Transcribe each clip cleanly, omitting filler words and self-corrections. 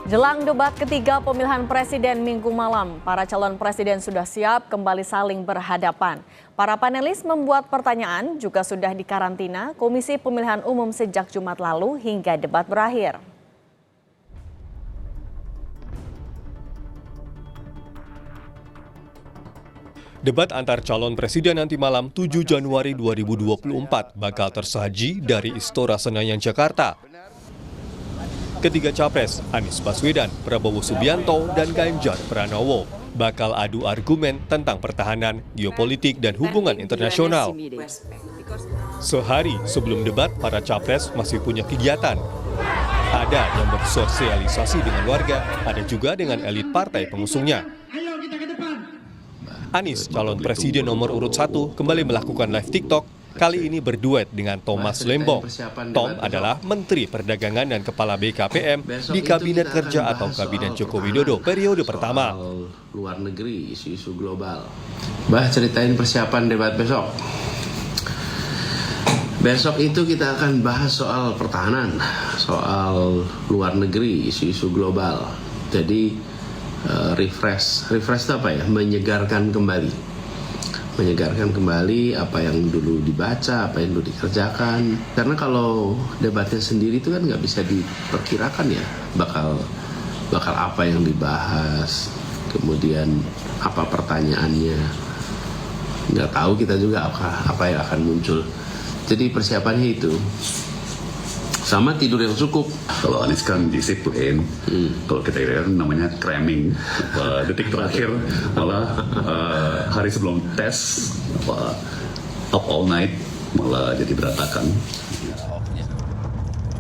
Jelang debat ketiga pemilihan presiden Minggu malam, para calon presiden sudah siap kembali saling berhadapan. Para panelis membuat pertanyaan juga sudah dikarantina Komisi Pemilihan Umum sejak Jumat lalu hingga debat berakhir. Debat antar calon presiden nanti malam 7 Januari 2024 bakal tersaji dari Istora Senayan, Jakarta. Ketiga capres, Anies Baswedan, Prabowo Subianto, dan Ganjar Pranowo, bakal adu argumen tentang pertahanan, geopolitik, dan hubungan internasional. Sehari sebelum debat, para capres masih punya kegiatan. Ada yang bersosialisasi dengan warga, ada juga dengan elit partai pengusungnya. Anies, calon presiden nomor urut 1, kembali melakukan live TikTok, kali ini berduet dengan Thomas Lembong. Tom adalah Menteri Perdagangan dan Kepala BKPM di Kabinet Kerja atau Kabinet Joko Widodo periode pertama. Luar negeri, isu-isu global. Ceritain persiapan debat besok. Besok itu kita akan bahas soal pertahanan, soal luar negeri, isu-isu global. Jadi refresh itu apa ya? Menyegarkan kembali apa yang dulu dibaca, apa yang dulu dikerjakan. Karena kalau debatnya sendiri itu kan nggak bisa diperkirakan ya, bakal apa yang dibahas, kemudian apa pertanyaannya, nggak tahu kita juga apa yang akan muncul. Jadi persiapannya itu sama tidur yang cukup. Kalau Anies kan disiplin, kalau kita lihat namanya cramming. Detik terakhir malah hari sebelum tes up all night malah jadi berantakan.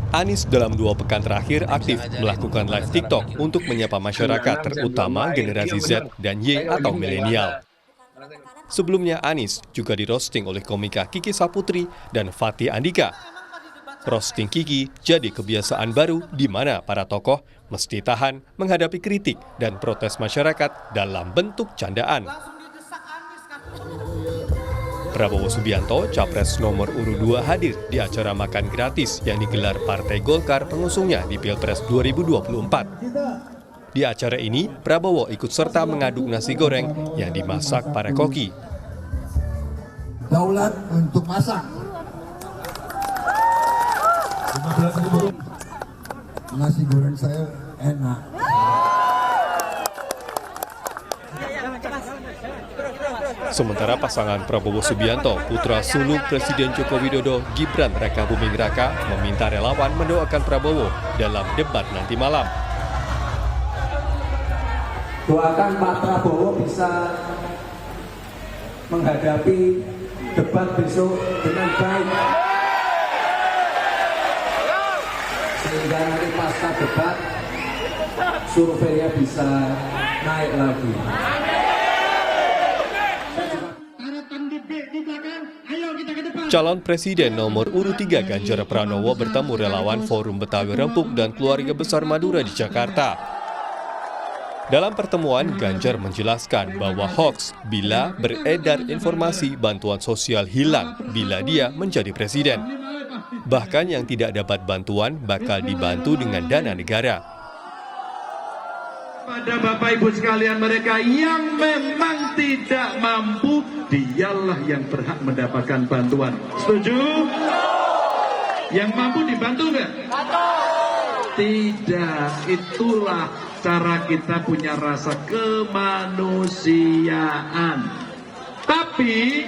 Anies dalam 2 pekan terakhir aktif melakukan live TikTok untuk menyapa masyarakat, terutama generasi Z dan Y atau milenial. Sebelumnya Anies juga di-roasting oleh komika Kiki Saputri dan Fatih Andika. Roasting Kiki jadi kebiasaan baru di mana para tokoh mesti tahan menghadapi kritik dan protes masyarakat dalam bentuk candaan. Prabowo Subianto, capres nomor urut 2 hadir di acara makan gratis yang digelar Partai Golkar pengusungnya di Pilpres 2024. Di acara ini, Prabowo ikut serta mengaduk nasi goreng yang dimasak para koki. Daulat untuk masak. Nasi goreng saya enak. Sementara pasangan Prabowo Subianto, putra sulung Presiden Joko Widodo, Gibran Rakabuming Raka, meminta relawan mendoakan Prabowo dalam debat nanti malam. Doakan Pak Prabowo bisa menghadapi debat besok dengan baik. Sehingga nanti pasca debat surveinya bisa naik lagi. Calon Presiden nomor urut 3 Ganjar Pranowo bertemu relawan Forum Betawi Rempuk dan Keluarga Besar Madura di Jakarta. Dalam pertemuan, Ganjar menjelaskan bahwa hoax bila beredar informasi bantuan sosial hilang bila dia menjadi presiden. Bahkan yang tidak dapat bantuan bakal dibantu dengan dana negara. Pada Bapak Ibu sekalian, mereka yang memang tidak mampu, dialah yang berhak mendapatkan bantuan. Setuju? Yang mampu dibantu nggak? Tidak, itulah cara kita punya rasa kemanusiaan. Tapi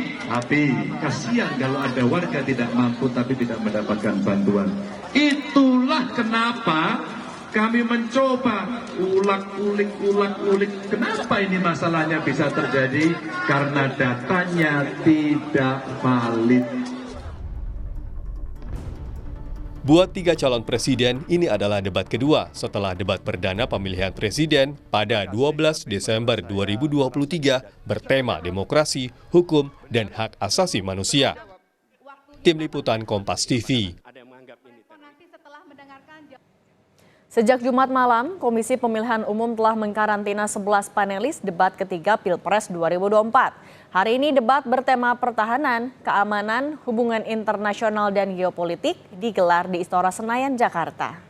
kasihan kalau ada warga tidak mampu tapi tidak mendapatkan bantuan. Itulah kenapa kami mencoba ulik-ulik. Kenapa ini masalahnya bisa terjadi? Karena datanya tidak valid. Buat 3 calon presiden, ini adalah debat kedua setelah debat perdana pemilihan presiden pada 12 Desember 2023 bertema demokrasi, hukum, dan hak asasi manusia. Tim Liputan Kompas TV. Sejak Jumat malam, Komisi Pemilihan Umum telah mengkarantina 11 panelis debat ketiga Pilpres 2024. Hari ini debat bertema pertahanan, keamanan, hubungan internasional dan geopolitik digelar di Istora Senayan, Jakarta.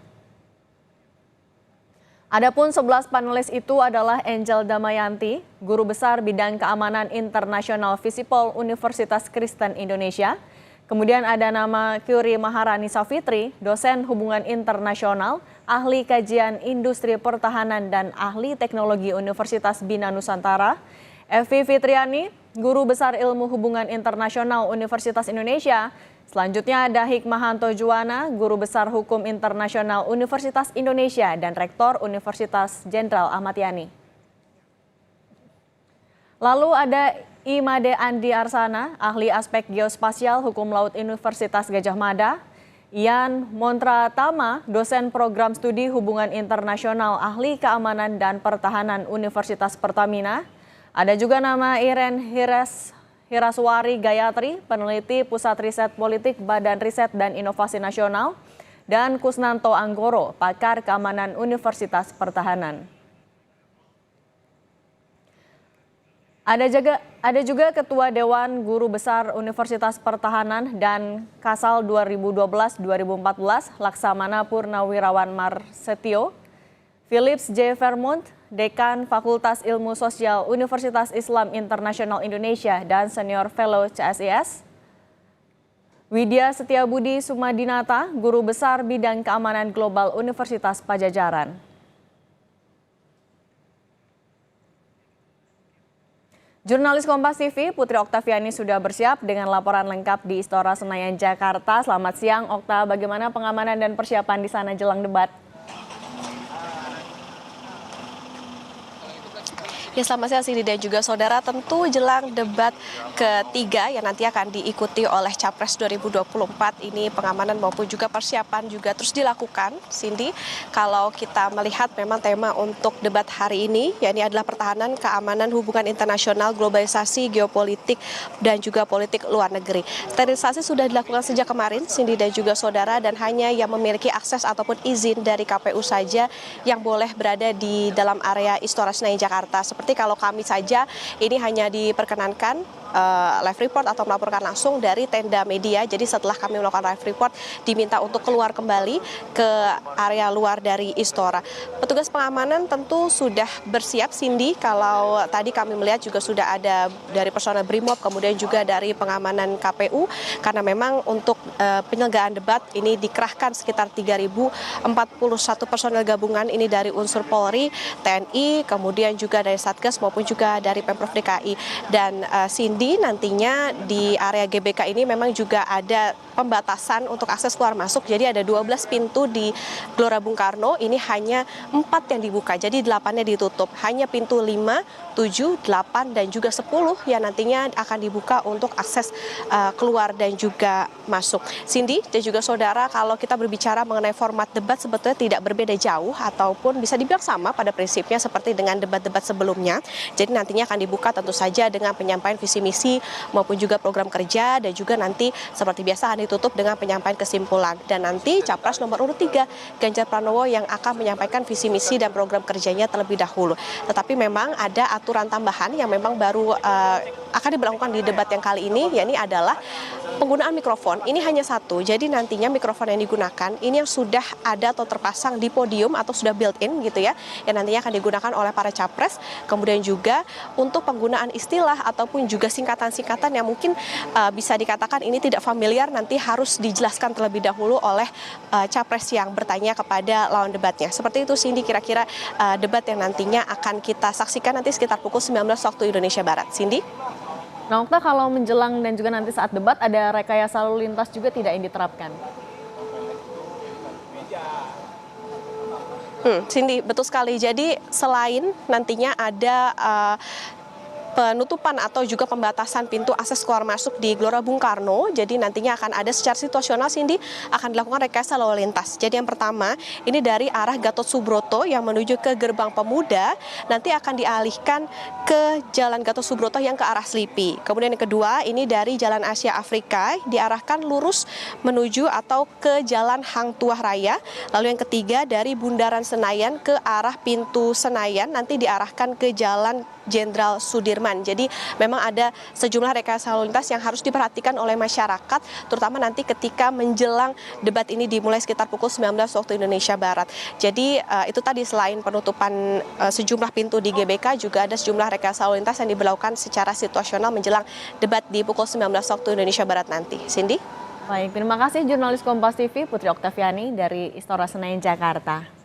Adapun 11 panelis itu adalah Angel Damayanti, Guru Besar Bidang Keamanan Internasional Visipol Universitas Kristen Indonesia. Kemudian ada nama Kyuri Maharani Safitri, dosen hubungan internasional, ahli kajian industri pertahanan dan ahli teknologi Universitas Bina Nusantara. Evi Fitriani, Guru Besar Ilmu Hubungan Internasional Universitas Indonesia. Selanjutnya ada Hikmahanto Juwana, Guru Besar Hukum Internasional Universitas Indonesia dan Rektor Universitas Jenderal Ahmad Yani. Lalu ada Imade Andi Arsana, ahli aspek geospasial Hukum Laut Universitas Gadjah Mada. Ian Montratama, dosen program studi hubungan internasional ahli keamanan dan pertahanan Universitas Pertamina. Ada juga nama Iren Hiraswari Gayatri, peneliti Pusat Riset Politik Badan Riset dan Inovasi Nasional, dan Kusnanto Anggoro, pakar keamanan Universitas Pertahanan. Ada juga Ketua Dewan Guru Besar Universitas Pertahanan dan Kasal 2012-2014, Laksamana Purnawirawan Marsetio, Philips J. Vermont, Dekan Fakultas Ilmu Sosial Universitas Islam Internasional Indonesia dan Senior Fellow CSIS. Widya Setiabudi Sumadinata, Guru Besar Bidang Keamanan Global Universitas Pajajaran. Jurnalis Kompas TV, Putri Oktaviani sudah bersiap dengan laporan lengkap di Istora Senayan, Jakarta. Selamat siang, Okta. Bagaimana pengamanan dan persiapan di sana jelang debat? Ya, selamat siang Cindy dan juga saudara. Tentu jelang debat ketiga yang nanti akan diikuti oleh Capres 2024 ini pengamanan maupun juga persiapan juga terus dilakukan, Cindy. Kalau kita melihat memang tema untuk debat hari ini yakni adalah pertahanan, keamanan, hubungan internasional, globalisasi, geopolitik dan juga politik luar negeri. Sterilisasi sudah dilakukan sejak kemarin, Cindy dan juga saudara, dan hanya yang memiliki akses ataupun izin dari KPU saja yang boleh berada di dalam area Istora Senayan, Jakarta. Seperti kalau kami saja ini hanya diperkenankan live report atau melaporkan langsung dari tenda media. Jadi setelah kami melakukan live report diminta untuk keluar kembali ke area luar dari Istora. Petugas pengamanan tentu sudah bersiap, Cindy. Kalau tadi kami melihat juga sudah ada dari personel Brimob, kemudian juga dari pengamanan KPU, karena memang untuk penyelenggaraan debat ini dikerahkan sekitar 3.041 personel gabungan ini dari unsur Polri, TNI, kemudian juga dari Satgas maupun juga dari Pemprov DKI. Dan Cindy, nantinya di area GBK ini memang juga ada pembatasan untuk akses keluar masuk. Jadi ada 12 pintu di Gelora Bung Karno, ini hanya 4 yang dibuka, jadi 8-nya ditutup. Hanya pintu 5, 7, 8, dan juga 10 yang nantinya akan dibuka untuk akses keluar dan juga masuk. Cindy dan juga saudara, kalau kita berbicara mengenai format debat sebetulnya tidak berbeda jauh ataupun bisa dibilang sama pada prinsipnya seperti dengan debat-debat sebelumnya. Jadi nantinya akan dibuka tentu saja dengan penyampaian visi misi maupun juga program kerja, dan juga nanti seperti biasa akan ditutup dengan penyampaian kesimpulan. Dan nanti Capres nomor urut 3 Ganjar Pranowo yang akan menyampaikan visi misi dan program kerjanya terlebih dahulu. Tetapi memang ada aturan tambahan yang memang baru akan diberlakukan di debat yang kali ini, yakni adalah penggunaan mikrofon. Ini hanya satu, jadi nantinya mikrofon yang digunakan ini yang sudah ada atau terpasang di podium atau sudah built-in gitu ya, yang nantinya akan digunakan oleh para capres. Kemudian juga untuk penggunaan istilah ataupun juga singkatan-singkatan yang mungkin bisa dikatakan ini tidak familiar, nanti harus dijelaskan terlebih dahulu oleh capres yang bertanya kepada lawan debatnya. Seperti itu, Cindy, kira-kira debat yang nantinya akan kita saksikan nanti sekitar pukul 19 waktu Indonesia Barat. Cindy? Nah, Okta, kalau menjelang dan juga nanti saat debat ada rekayasa lalu lintas juga tidak yang diterapkan? Cindy, betul sekali. Jadi selain nantinya ada penutupan atau juga pembatasan pintu akses keluar masuk di Gelora Bung Karno, jadi nantinya akan ada secara situasional, Cindy, akan dilakukan rekayasa lalu lintas. Jadi yang pertama ini dari arah Gatot Subroto yang menuju ke Gerbang Pemuda nanti akan dialihkan ke Jalan Gatot Subroto yang ke arah Slipi. Kemudian yang kedua ini dari Jalan Asia Afrika diarahkan lurus menuju atau ke Jalan Hang Tuah Raya. Lalu yang ketiga dari Bundaran Senayan ke arah pintu Senayan nanti diarahkan ke Jalan Jenderal Sudirman Sudirman. Jadi memang ada sejumlah rekayasa lalu lintas yang harus diperhatikan oleh masyarakat, terutama nanti ketika menjelang debat ini dimulai sekitar pukul 19 waktu Indonesia Barat. Jadi itu tadi, selain penutupan sejumlah pintu di GBK, juga ada sejumlah rekayasa lalu lintas yang diberlakukan secara situasional menjelang debat di pukul 19 waktu Indonesia Barat nanti. Cindy? Baik, terima kasih jurnalis Kompas TV Putri Oktaviani dari Istora Senayan, Jakarta.